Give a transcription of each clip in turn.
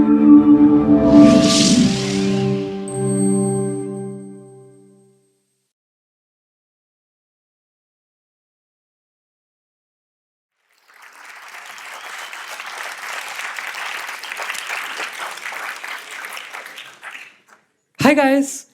Hi guys!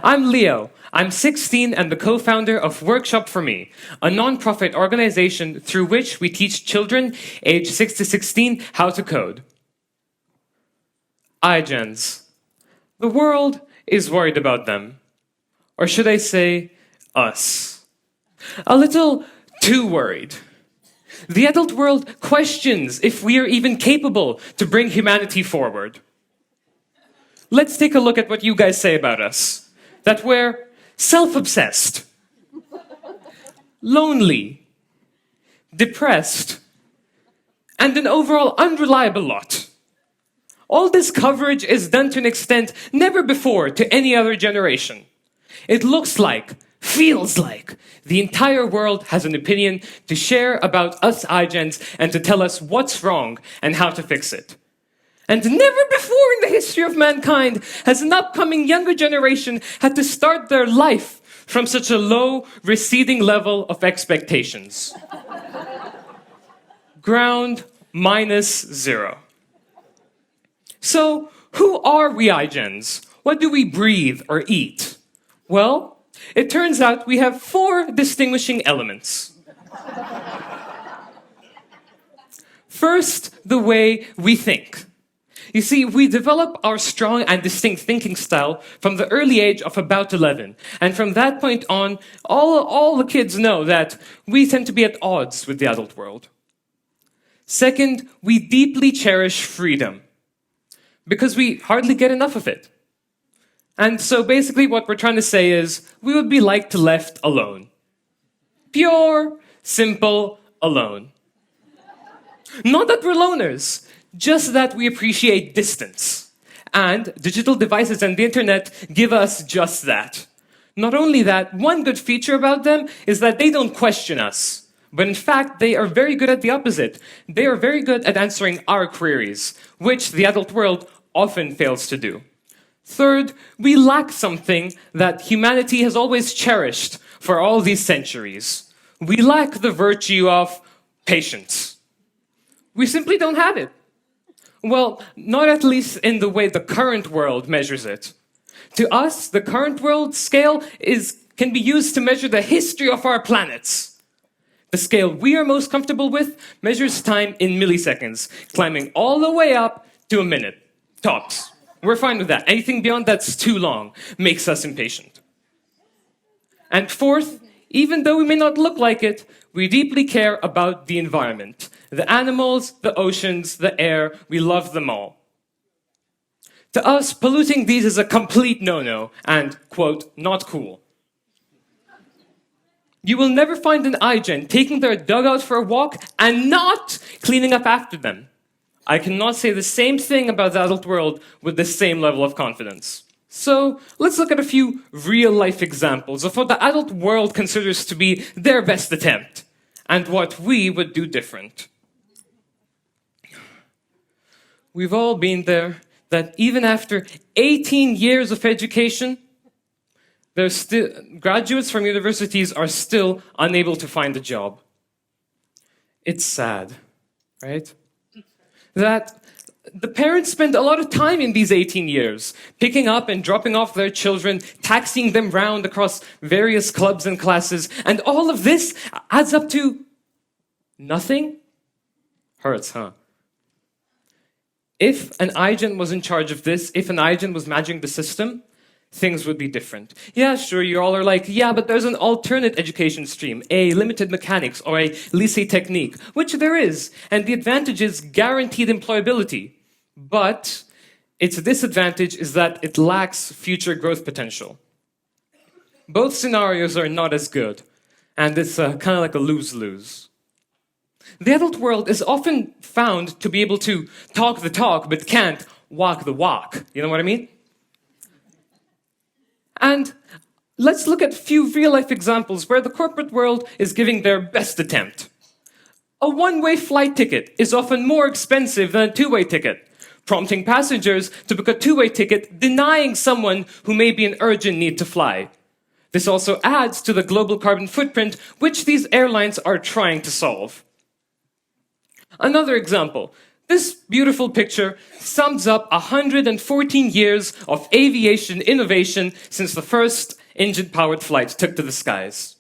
I'm Leo. I'm 16 and the co-founder of Workshop for Me, a non-profit organization through which we teach children aged 6 to 16 how to code. iGens. The world is worried about them. Or should I say, us. A little too worried. The adult world questions if we are even capable to bring humanity forward. Let's take a look at what you guys say about us. That we're self-obsessed, lonely, depressed, and an overall unreliable lot. All this coverage is done to an extent never before to any other generation. It looks like, feels like, the entire world has an opinion to share about us iGens and to tell us what's wrong and how to fix it. And never before in the history of mankind has an upcoming younger generation had to start their life from such a low, receding level of expectations. Ground -0. So, who are we iGens? What do we breathe or eat? Well, it turns out we have 4 distinguishing elements. First, the way we think. You see, we develop our strong and distinct thinking style from the early age of about 11. And from that point on, all the kids know that we tend to be at odds with the adult world. Second, we deeply cherish freedom because we hardly get enough of it. And so basically what we're trying to say is, we would be like to left alone. Pure, simple, alone. Not that we're loners. Just that we appreciate distance. And digital devices and the internet give us just that. Not only that, one good feature about them is that they don't question us. But in fact, they are very good at the opposite. They are very good at answering our queries, which the adult world often fails to do. Third, we lack something that humanity has always cherished for all these centuries. We lack the virtue of patience. We simply don't have it. Well, not at least in the way the current world measures it. To us, the current world scale can be used to measure the history of our planets. The scale we are most comfortable with measures time in milliseconds, climbing all the way up to a minute, tops. We're fine with that. Anything beyond that's too long makes us impatient. And fourth, even though we may not look like it, we deeply care about the environment. The animals, the oceans, the air, we love them all. To us, polluting these is a complete no-no and, quote, not cool. You will never find an iGen taking their dugout for a walk and not cleaning up after them. I cannot say the same thing about the adult world with the same level of confidence. So let's look at a few real-life examples of what the adult world considers to be their best attempt and what we would do different. We've all been there, that even after 18 years of education, graduates from universities are still unable to find a job. It's sad, right? That the parents spend a lot of time in these 18 years, picking up and dropping off their children, taxiing them round across various clubs and classes, and all of this adds up to nothing? Hurts, huh? If an iGen was in charge of this, if an iGen was managing the system, things would be different. Yeah, sure, you all are like, yeah, but there's an alternate education stream, a limited mechanics or a lycée technique, which there is, and the advantage is guaranteed employability. But its disadvantage is that it lacks future growth potential. Both scenarios are not as good, and it's kind of like a lose-lose. The adult world is often found to be able to talk the talk, but can't walk the walk. You know what I mean? And let's look at a few real-life examples where the corporate world is giving their best attempt. A one-way flight ticket is often more expensive than a two-way ticket. prompting passengers to book a two-way ticket, denying someone who may be in urgent need to fly. This also adds to the global carbon footprint, which these airlines are trying to solve. Another example. This beautiful picture sums up 114 years of aviation innovation since the first engine-powered flight took to the skies.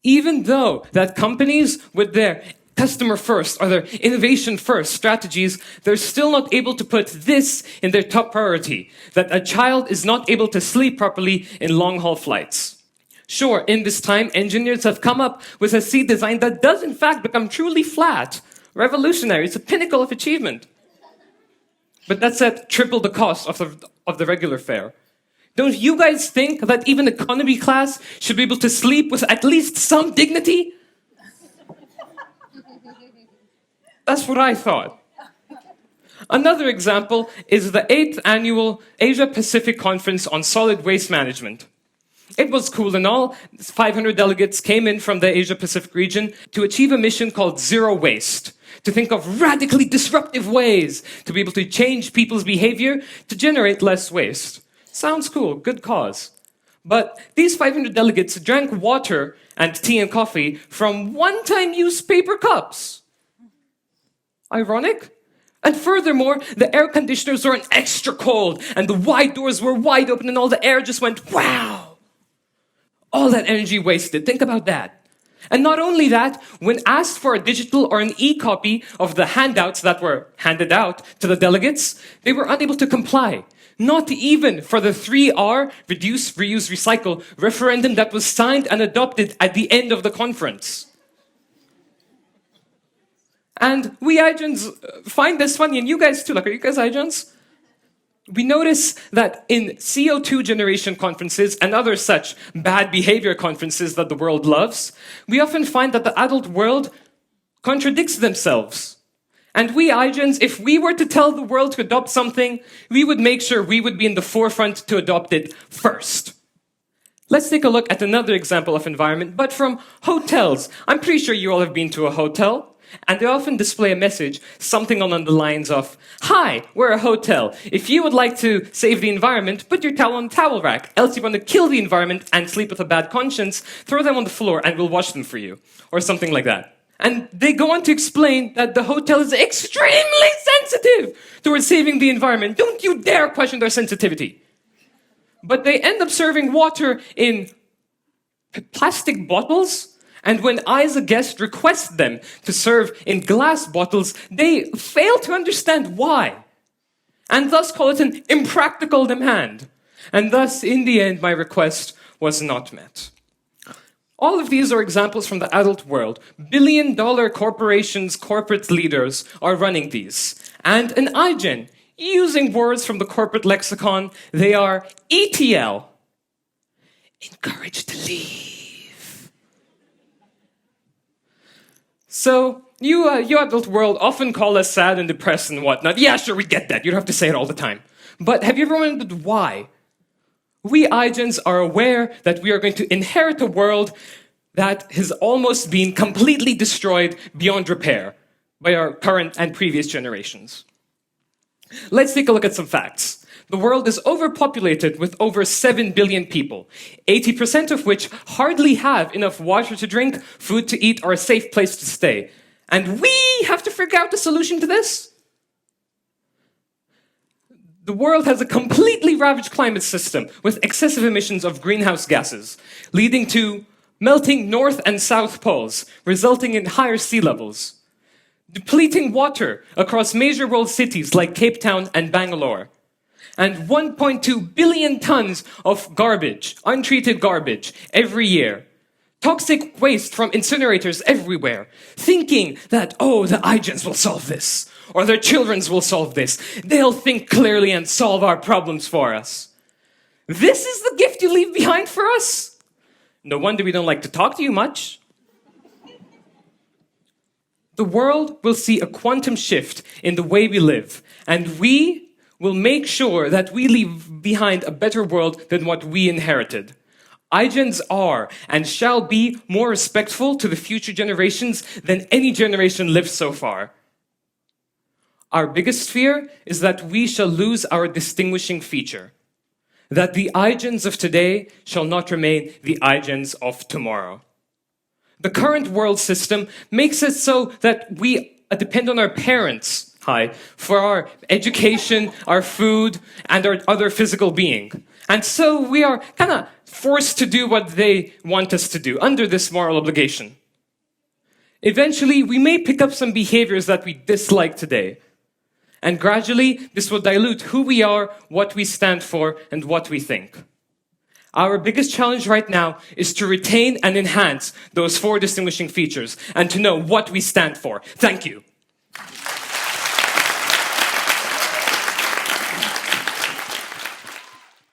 Even though that companies with their customer first or their innovation first strategies, they're still not able to put this in their top priority, that a child is not able to sleep properly in long-haul flights. Sure, in this time, engineers have come up with a seat design that does in fact become truly flat. Revolutionary, it's a pinnacle of achievement. But that's at triple the cost of the regular fare. Don't you guys think that even economy class should be able to sleep with at least some dignity? That's what I thought. Another example is the 8th annual Asia-Pacific Conference on Solid Waste Management. It was cool and all. 500 delegates came in from the Asia-Pacific region to achieve a mission called Zero Waste, to think of radically disruptive ways to be able to change people's behavior to generate less waste. Sounds cool, good cause. But these 500 delegates drank water and tea and coffee from one-time use paper cups. Ironic? And furthermore, the air conditioners were extra cold, and the wide doors were wide open, and all the air just went, wow! All that energy wasted, think about that. And not only that, when asked for a digital or an e-copy of the handouts that were handed out to the delegates, they were unable to comply. Not even for the 3R, Reduce, Reuse, Recycle, referendum that was signed and adopted at the end of the conference. And we iGens find this funny, and you guys too, like, are you guys iGens? We notice that in CO2 generation conferences and other such bad behavior conferences that the world loves, we often find that the adult world contradicts themselves. And we iGens, if we were to tell the world to adopt something, we would make sure we would be in the forefront to adopt it first. Let's take a look at another example of environment, but from hotels. I'm pretty sure you all have been to a hotel. And they often display a message, something along the lines of, "Hi, we're a hotel. If you would like to save the environment, put your towel on the towel rack. Else you want to kill the environment and sleep with a bad conscience, throw them on the floor and we'll wash them for you." Or something like that. And they go on to explain that the hotel is extremely sensitive towards saving the environment. Don't you dare question their sensitivity. But they end up serving water in plastic bottles. And when I, as a guest, request them to serve in glass bottles, they fail to understand why, and thus call it an impractical demand. And thus, in the end, my request was not met. All of these are examples from the adult world. Billion-dollar corporations, corporate leaders are running these. And an iGen, using words from the corporate lexicon, they are ETL, encouraged to leave. So, you adult world often call us sad and depressed and whatnot. Yeah, sure, we get that. You don't have to say it all the time. But have you ever wondered why? We iGens are aware that we are going to inherit a world that has almost been completely destroyed beyond repair by our current and previous generations. Let's take a look at some facts. The world is overpopulated with over 7 billion people, 80% of which hardly have enough water to drink, food to eat, or a safe place to stay. And we have to figure out a solution to this? The world has a completely ravaged climate system with excessive emissions of greenhouse gases, leading to melting north and south poles, resulting in higher sea levels, depleting water across major world cities like Cape Town and Bangalore, and 1.2 billion tons of garbage, untreated garbage, every year. Toxic waste from incinerators everywhere, thinking that, oh, the iGens will solve this, or their children's will solve this. They'll think clearly and solve our problems for us. This is the gift you leave behind for us? No wonder we don't like to talk to you much. The world will see a quantum shift in the way we live, and we will make sure that we leave behind a better world than what we inherited. iGens are and shall be more respectful to the future generations than any generation lived so far. Our biggest fear is that we shall lose our distinguishing feature, that the iGens of today shall not remain the iGens of tomorrow. The current world system makes it so that we depend on our parents, for our education, our food, and our other physical being. And so we are kind of forced to do what they want us to do under this moral obligation. Eventually, we may pick up some behaviors that we dislike today. And gradually, this will dilute who we are, what we stand for, and what we think. Our biggest challenge right now is to retain and enhance those 4 distinguishing features and to know what we stand for. Thank you.